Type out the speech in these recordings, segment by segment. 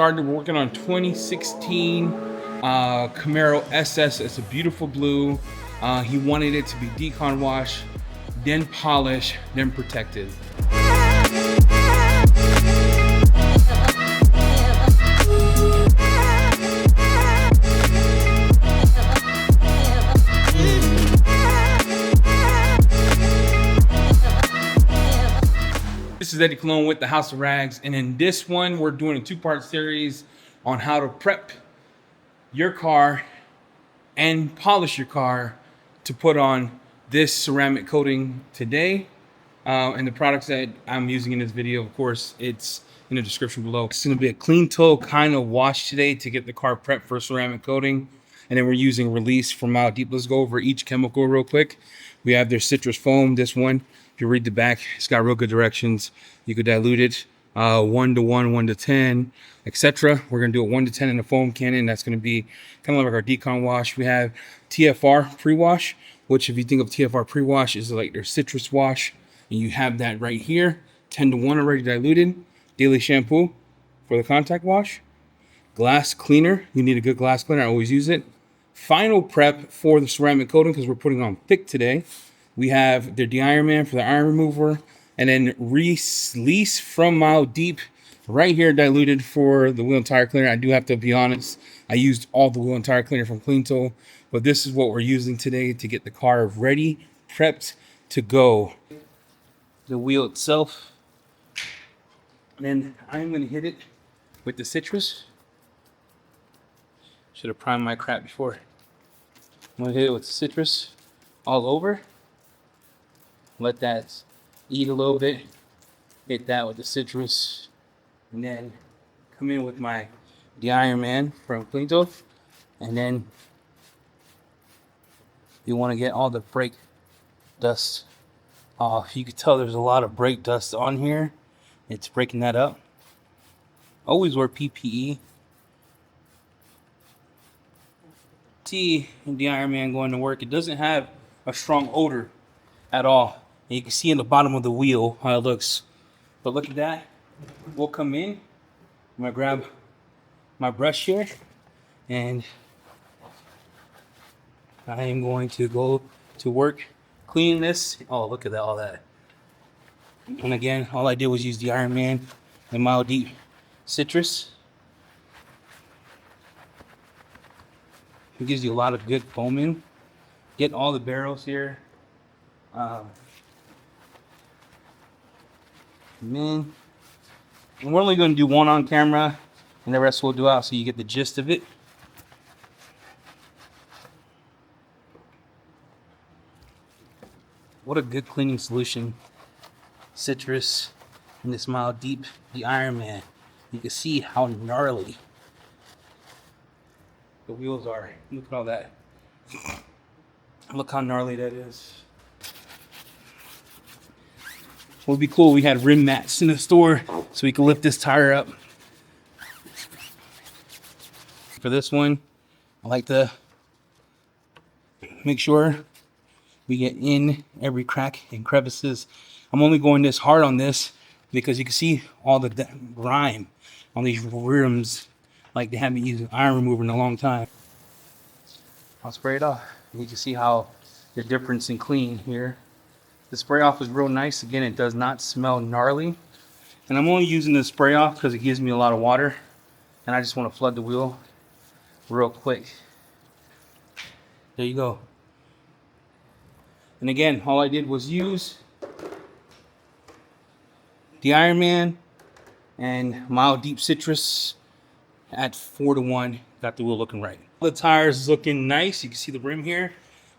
Started working on 2016 Camaro SS. It's a beautiful blue. He wanted it to be decon wash, then polish, then protected. This is Eddie Cologne with the House of Rags, and in this one we're doing a two-part series on how to prep your car and polish your car to put on this ceramic coating today. And the products that I'm using in this video, of course, it's in the description below. It's going to be a Cleantle kind of wash today to get the car prepped for ceramic coating. And then we're using Release from Mile Deep. Let's go over each chemical real quick. We have their citrus foam. This one, if you read the back, it's got real good directions. You could dilute it 1 to 1, 1 to 10, etc. We're going to do it 1 to 10 in the foam cannon. That's going to be kind of like our decon wash. We have TFR pre-wash, which if you think of TFR pre-wash is like their citrus wash. And you have that right here, 10 to 1 already diluted. Daily shampoo for the contact wash. Glass cleaner. You need a good glass cleaner. I always use it. Final prep for the ceramic coating because we're putting on thick today. We have their de-iron man for the iron remover. And then Release from Mile Deep right here diluted for the wheel and tire cleaner. I do have to be honest. I used all the wheel and tire cleaner from Cleantle. But this is what we're using today to get the car ready, prepped to go. The wheel itself. And then I'm going to hit it with the citrus. Should have primed my crap before. I'm going to hit it with the citrus all over. Let that eat a little bit. Hit that with the citrus. And then come in with my de-iron man from Cleantle. And then you want to get all the brake dust off. You can tell there's a lot of brake dust on here. It's breaking that up. Always wear PPE. See the Iron Man going to work. It doesn't have a strong odor at all. And you can see in the bottom of the wheel how it looks. But look at that. We'll come in. I'm gonna grab my brush here and I am going to go to work cleaning this. Oh, look at that, all that. And again, all I did was use the Iron Man and Mile Deep citrus. It gives you a lot of good foaming. Get all the barrels here. And we're only going to do one on camera, and the rest we'll do out so you get the gist of it. What a good cleaning solution. Citrus and this Mile Deep, the Iron Man. You can see how gnarly the wheels are. Look at all that. Look how gnarly that is. It would be cool if we had rim mats in the store so we could lift this tire up. For this one, I like to make sure we get in every crack and crevices. I'm only going this hard on this because you can see all the grime on these rims, like they haven't used an iron remover in a long time. I'll spray it off. You can see how the difference in clean here. The spray off is real nice. Again, it does not smell gnarly. And I'm only using the spray off because it gives me a lot of water. And I just want to flood the wheel real quick. There you go. And again, all I did was use the Iron Man and Mile Deep citrus at 4 to 1. Got the wheel looking right. The tires looking nice. You can see the rim here.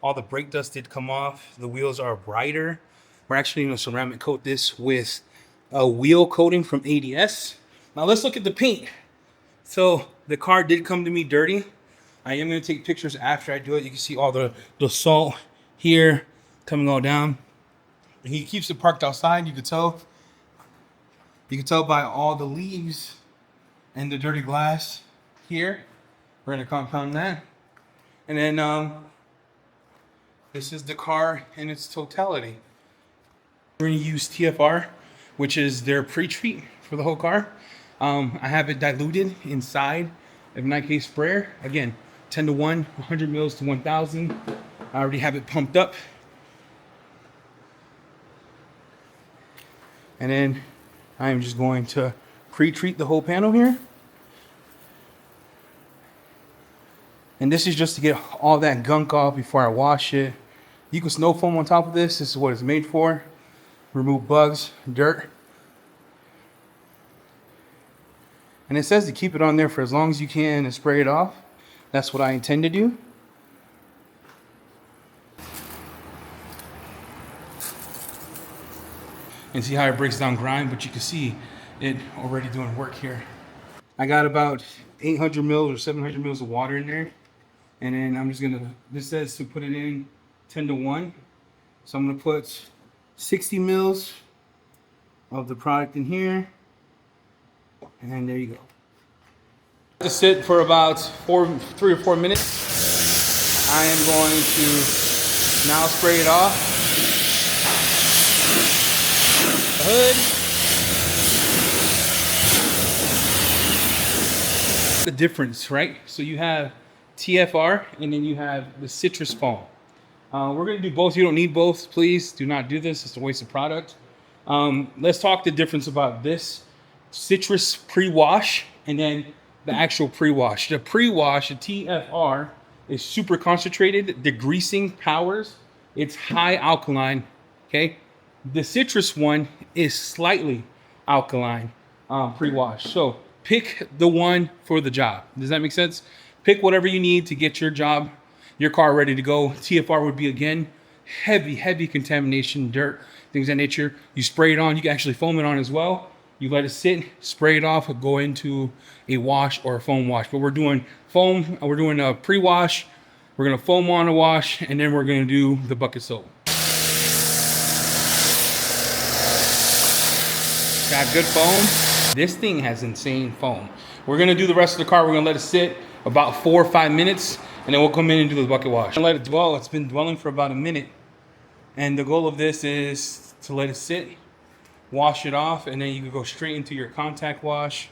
All the brake dust did come off. The wheels are brighter. We're actually going to ceramic coat this with a wheel coating from ADS. Now let's look at the paint. So the car did come to me dirty. I am going to take pictures after I do it. You can see all the salt here coming all down. And he keeps it parked outside. You can tell by all the leaves and the dirty glass here. We're going to compound that. And then this is the car in its totality. We're going to use TFR, which is their pre-treat for the whole car. I have it diluted inside of 9K sprayer. Again, 10 to 1, 100 mils to 1,000. I already have it pumped up. And then I'm just going to pre-treat the whole panel here. And this is just to get all that gunk off before I wash it. You can snow foam on top of this. This is what it's made for. Remove bugs, dirt. And it says to keep it on there for as long as you can and spray it off. That's what I intend to do. And see how it breaks down grime, but you can see it already doing work here. I got about 800 mils or 700 mils of water in there. And then I'm just gonna, this says to put it in 10 to 1. So I'm gonna put 60 mils of the product in here. And there you go. To sit for about 3 or 4 minutes. I am going to now spray it off. The hood. The difference, right? So you have TFR and then you have the citrus foam. We're gonna do both. You don't need both. Please do not do this. It's a waste of product. Let's talk the difference about this citrus pre-wash and then the actual pre-wash. The pre-wash, the TFR, is super concentrated. The greasing powers, it's high alkaline, okay? The citrus one is slightly alkaline pre-wash. So pick the one for the job. Does that make sense? Pick whatever you need to get your job, your car ready to go. TFR would be, again, heavy contamination, dirt, things of that nature. You spray it on, you can actually foam it on as well. You let it sit, spray it off, go into a wash or a foam wash. But we're doing foam, we're doing a pre-wash, we're gonna foam on a wash, and then we're gonna do the bucket soap. Got good foam. This thing has insane foam. We're gonna do the rest of the car, we're gonna let it sit about 4 or 5 minutes, and then we'll come in and do the bucket wash. Let it dwell, it's been dwelling for about a minute. And the goal of this is to let it sit, wash it off, and then you can go straight into your contact wash.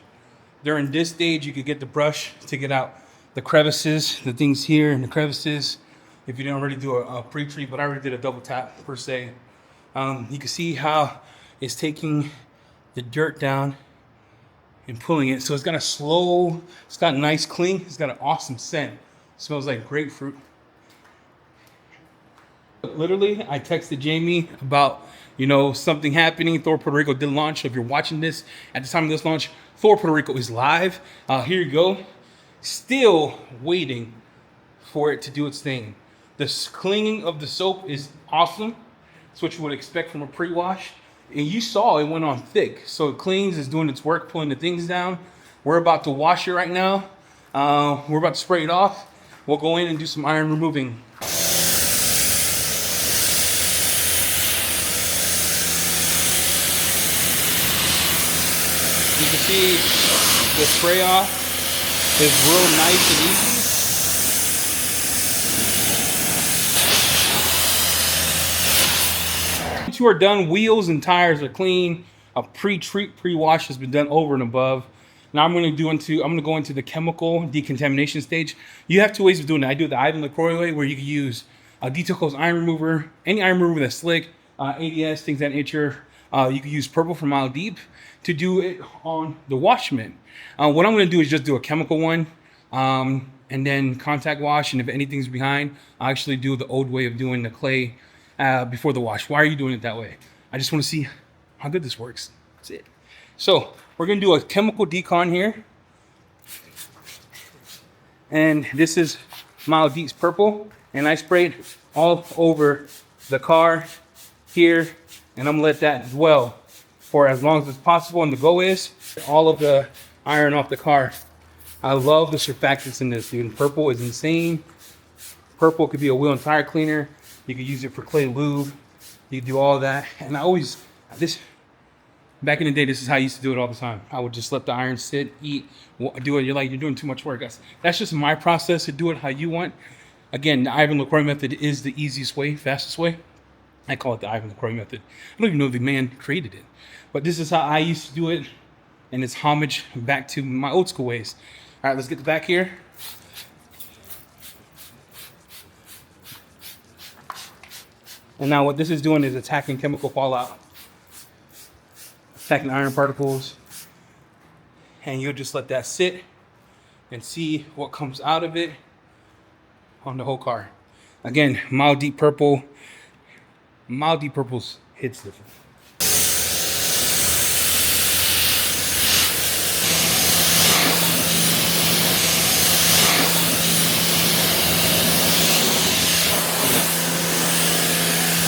During this stage, you could get the brush to get out the crevices, the things here and the crevices. If you didn't already do a pre-treat, but I already did a double tap per se. You can see how it's taking the dirt down and pulling it. So it's got a slow, it's got a nice cling. It's got an awesome scent. It smells like grapefruit. Literally, I texted Jamie about, something happening. Thor Puerto Rico did launch. So if you're watching this at the time of this launch, Thor Puerto Rico is live. Here you go. Still waiting for it to do its thing. The clinging of the soap is awesome. That's what you would expect from a pre-wash. And you saw it went on thick. So it cleans, it's doing its work, pulling the things down. We're about to wash it right now. We're about to spray it off. We'll go in and do some iron removing. You can see the spray off is real nice and easy. Once you are done, wheels and tires are clean. A pre-treat, pre-wash has been done over and above. Now I'm going to go into the chemical decontamination stage. You have 2 ways of doing it. I do it the Ivan LaCroix way, where you can use a Detail Co's iron remover, any iron remover that's slick, ADS, things of that nature. You can use purple from Mile Deep to do it on the washment. What I'm going to do is just do a chemical one and then contact wash. And if anything's behind, I actually do the old way of doing the clay before the wash. Why are you doing it that way? I just want to see how good this works. That's it. So we're going to do a chemical decon here. And this is Mile Deep's purple. And I sprayed all over the car here. And I'm gonna let that dwell for as long as it's possible. And the goal is all of the iron off the car. I love the surfactants in this, dude. Purple is insane. Purple could be a wheel and tire cleaner. You could use it for clay lube. You could do all that. And back in the day, this is how I used to do it all the time. I would just let the iron sit, eat, do it. You're doing too much work. That's just my process to do it how you want. Again, the Ivan LaCroix method is the easiest way, fastest way. I call it the Ivan LaCroix method. I don't even know if the man created it, but this is how I used to do it and it's homage back to my old school ways. All right, let's get the back here. And now what this is doing is attacking chemical fallout, attacking iron particles. And you'll just let that sit and see what comes out of it on the whole car. Again, mild deep purple. Mild deep purples hits different.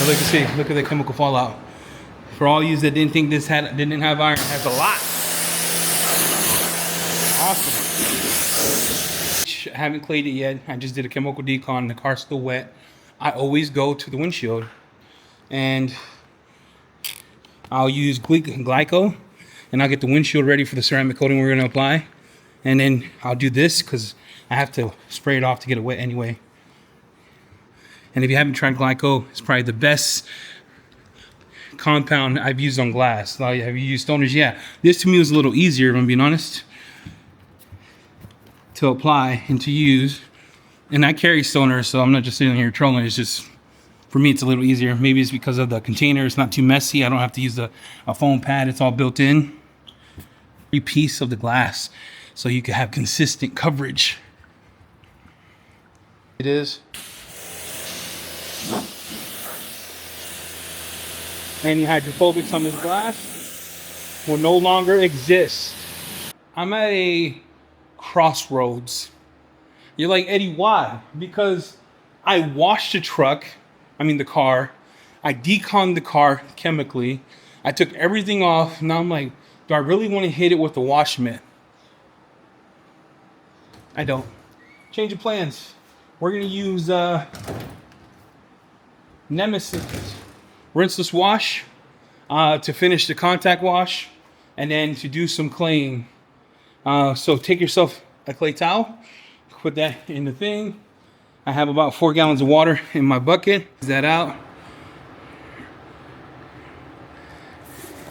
As you can see, look at the chemical fallout. For all you that didn't think this didn't have iron, it has a lot. Awesome. I haven't clayed it yet. I just did a chemical decon. The car's still wet. I always go to the windshield and I'll use glyco and I'll get the windshield ready for the ceramic coating we're going to apply. And then I'll do this because I have to spray it off to get it wet anyway. And if you haven't tried glyco, it's probably the best compound I've used on glass. Have you used stoners? Yeah. This to me was a little easier, if I'm being honest, to apply and to use. And I carry stoners, so I'm not just sitting here trolling. It's just, for me, it's a little easier. Maybe it's because of the container. It's not too messy. I don't have to use a foam pad. It's all built in. Every piece of the glass, so you can have consistent coverage. It is. Any hydrophobics on this glass will no longer exist. I'm at a crossroads. You're like, Eddie, why? Because I washed the car. I deconned the car chemically. I took everything off. Now I'm like, do I really want to hit it with the wash mitt? I don't. Change of plans. We're going to use Nemesis rinseless wash to finish the contact wash and then to do some claying. So take yourself a clay towel, put that in the thing. I have about 4 gallons of water in my bucket. That out.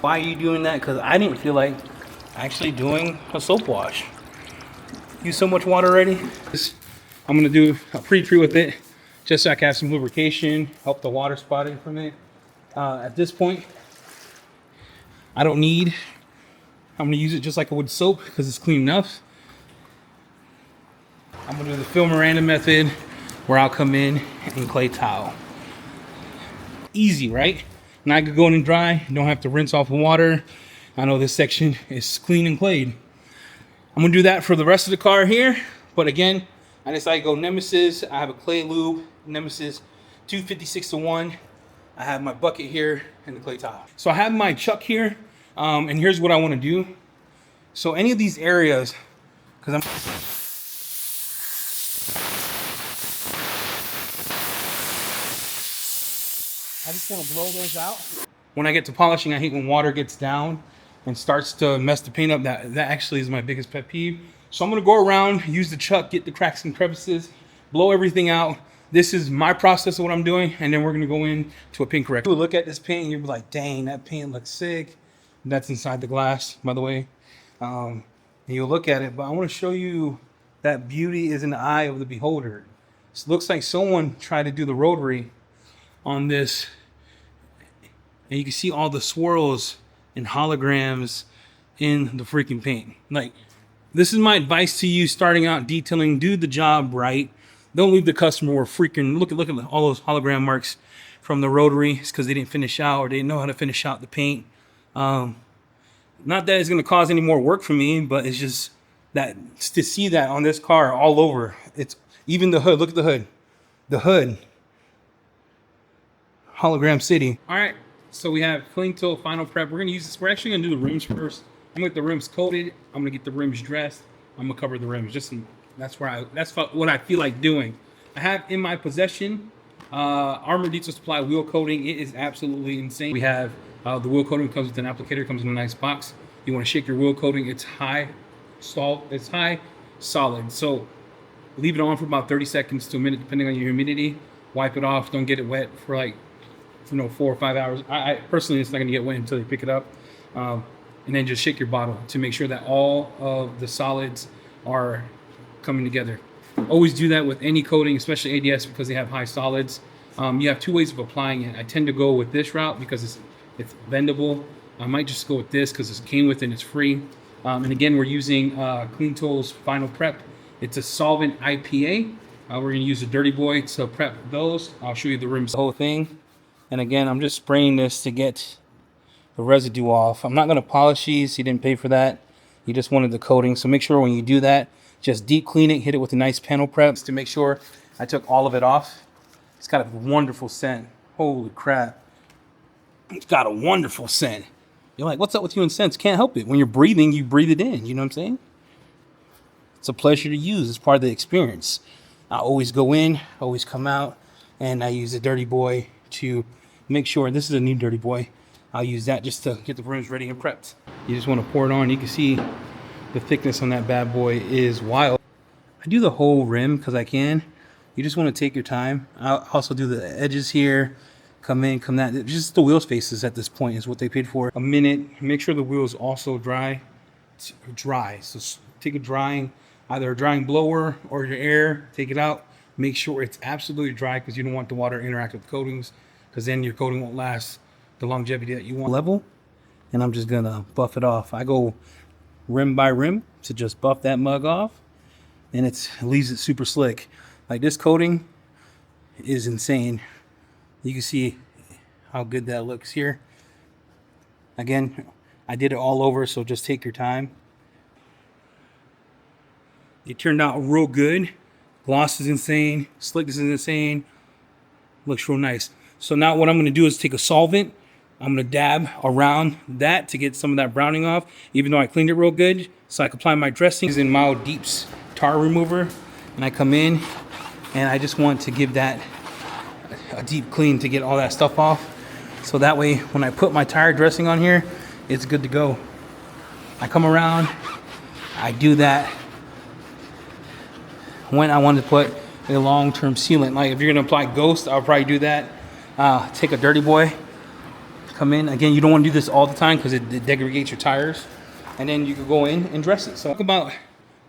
Why are you doing that? Because I didn't feel like actually doing a soap wash. Use so much water already. I'm gonna do a pre-treat with it just so I can have some lubrication, help the water spotting from it. At this point, I'm gonna use it just like I would soap because it's clean enough. I'm gonna do the Phil Miranda method where I'll come in and clay towel. Easy, right? And I could go in and dry, don't have to rinse off the water. I know this section is clean and clayed. I'm gonna do that for the rest of the car here. But again, I decided to go Nemesis. I have a clay lube, Nemesis 256-1. I have my bucket here and the clay towel. So I have my chuck here, and here's what I want to do. So any of these areas, because I just want to blow those out. When I get to polishing, I hate when water gets down and starts to mess the paint up. That actually is my biggest pet peeve. So I'm gonna go around, use the chuck, get the cracks and crevices, blow everything out. This is my process of what I'm doing, and then we're gonna go in to a paint corrector. Look at this paint and you'll be like, dang, that paint looks sick. That's inside the glass, by the way. And you'll look at it, but I wanna show you that beauty is in the eye of the beholder. It looks like someone tried to do the rotary on this, and you can see all the swirls and holograms in the freaking paint. Like, this is my advice to you starting out detailing. Do the job right. Don't leave the customer with freaking, look at all those hologram marks from the rotary. It's because they didn't finish out or they didn't know how to finish out the paint. Not that it's going to cause any more work for me, but it's just that to see that on this car all over. It's even the hood. Look at the hood. The hood. Hologram City. All right. So we have Cleantle Final Prep. We're going to use this. We're actually going to do the rims first. I'm going to get the rims coated. I'm going to get the rims dressed. I'm going to cover the rims. That's what I feel like doing. I have in my possession Armor Detail Supply wheel coating. It is absolutely insane. We have the wheel coating comes with an applicator, comes in a nice box. You want to shake your wheel coating. It's high solid. So leave it on for about 30 seconds to a minute, depending on your humidity. Wipe it off. Don't get it wet for like 4 or 5 hours. I personally, it's not going to get wet until you pick it up. and then just shake your bottle to make sure that all of the solids are coming together. Always do that with any coating, especially ADS, because they have high solids. You have two ways of applying it. I tend to go with this route because it's bendable. I might just go with this because it came with it and it's free. And again, we're using Cleantle's Final Prep. It's a solvent IPA. We're going to use a Dirty Boy to prep those. I'll show you the rims, the whole thing. And again, I'm just spraying this to get the residue off. I'm not going to polish these. He didn't pay for that. He just wanted the coating. So make sure when you do that, just deep clean it, hit it with a nice panel prep to make sure I took all of it off. It's got a wonderful scent. Holy crap. It's got a wonderful scent. You're like, what's up with you and scents? Can't help it. When you're breathing, you breathe it in. You know what I'm saying? It's a pleasure to use. It's part of the experience. I always go in, always come out, and I use a Dirty Boy to make sure. This is a new Dirty Boy. I'll use that just to get the rims ready and prepped. You just want to pour it on. You can see the thickness on that bad boy is wild. I do the whole rim because I can. You just want to take your time. I'll also do the edges here. Come in, come that. Just the wheel spaces at this point is what they paid for. A minute. Make sure the wheel is also dry. So take a drying, either a drying blower or your air. Take it out. Make sure it's absolutely dry because you don't want the water to interact with coatings, because then your coating won't last the longevity that you want. Level, and I'm just gonna buff it off. I go rim by rim to just buff that mug off, and it leaves it super slick. Like, this coating is insane. You can see how good that looks here. Again, I did it all over, so just take your time. It turned out real good. Gloss is insane. Slickness is insane. Looks real nice. So now what I'm going to do is take a solvent. I'm going to dab around that to get some of that browning off, even though I cleaned it real good. So I can apply my dressing. Using Mild Deep's tar remover. And I come in and I just want to give that a deep clean to get all that stuff off. So that way, when I put my tire dressing on here, it's good to go. I come around, I do that when I want to put a long-term sealant. Like if you're going to apply Ghost, I'll probably do that. Take a Dirty Boy, come in. Again, you don't want to do this all the time because it degrades your tires. And then you can go in and dress it. So talk about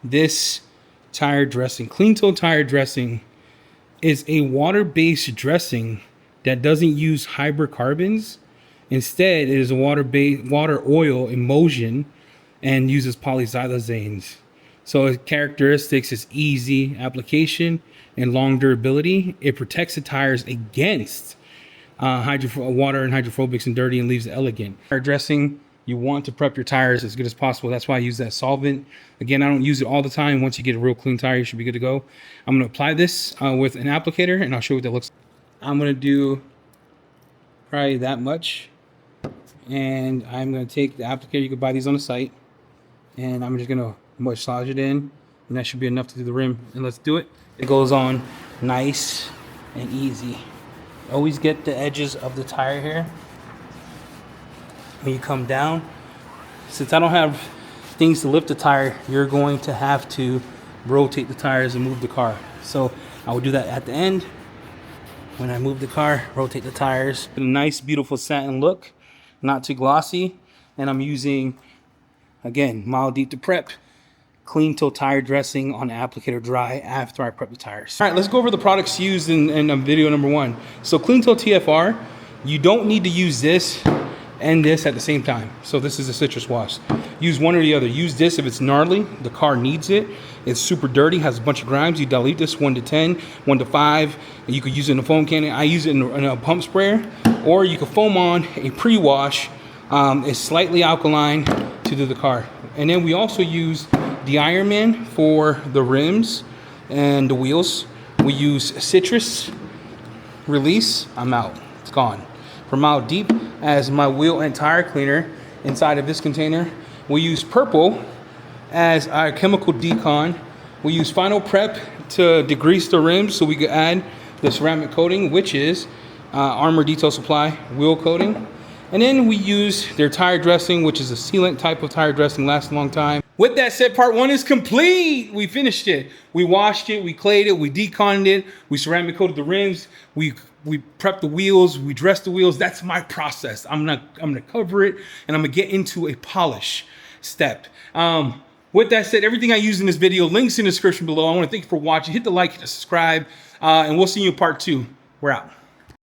this tire dressing. Cleantle tire dressing is a water-based dressing that doesn't use hydrocarbons. Instead, it is a water oil emulsion and uses polysiloxanes. So its characteristics is easy application and long durability. It protects the tires against water and hydrophobics and dirty, and leaves it elegant. Tire dressing, you want to prep your tires as good as possible. That's why I use that solvent. Again, I don't use it all the time. Once you get a real clean tire, you should be good to go. I'm going to apply this with an applicator, and I'll show you what that looks like. I'm going to do probably that much. And I'm going to take the applicator. You can buy these on the site. And I'm just going to massage it in. And that should be enough to do the rim. And let's do it. It goes on nice and easy. Always get the edges of the tire here. When you come down, since I don't have things to lift the tire, you're going to have to rotate the tires and move the car. So I will do that at the end. When I move the car, rotate the tires. A nice, beautiful satin look, not too glossy. And I'm using, again, Mild Deep to prep. Cleantle tire dressing on applicator dry after I prep the tires. All right, let's go over the products used in video number 1. So Cleantle TFR, you don't need to use this and this at the same time. So this is a citrus wash. Use one or the other. Use this if it's gnarly, the car needs it. It's super dirty, has a bunch of grimes. You dilute this 1 to 10, 1 to 5. And you could use it in a foam cannon. I use it in a pump sprayer, or you could foam on a pre-wash. It's slightly alkaline to do the car. And then we also use the Ironman for the rims and the wheels. We use citrus release. I'm out. It's gone. For Mild Deep as my wheel and tire cleaner inside of this container. We use purple as our chemical decon. We use Final Prep to degrease the rims so we could add the ceramic coating, which is Armor Detail Supply wheel coating. And then we use their tire dressing, which is a sealant type of tire dressing, lasts a long time. With that said, part 1 is complete. We finished it. We washed it, we clayed it, we deconned it, we ceramic coated the rims, we we prep the wheels, we dress the wheels. That's my process. I'm gonna cover it, and I'm gonna get into a polish step. With that said, everything I use in this video, links in the description below. I want to thank you for watching. Hit the like, hit the subscribe, and we'll see you in part 2. We're out.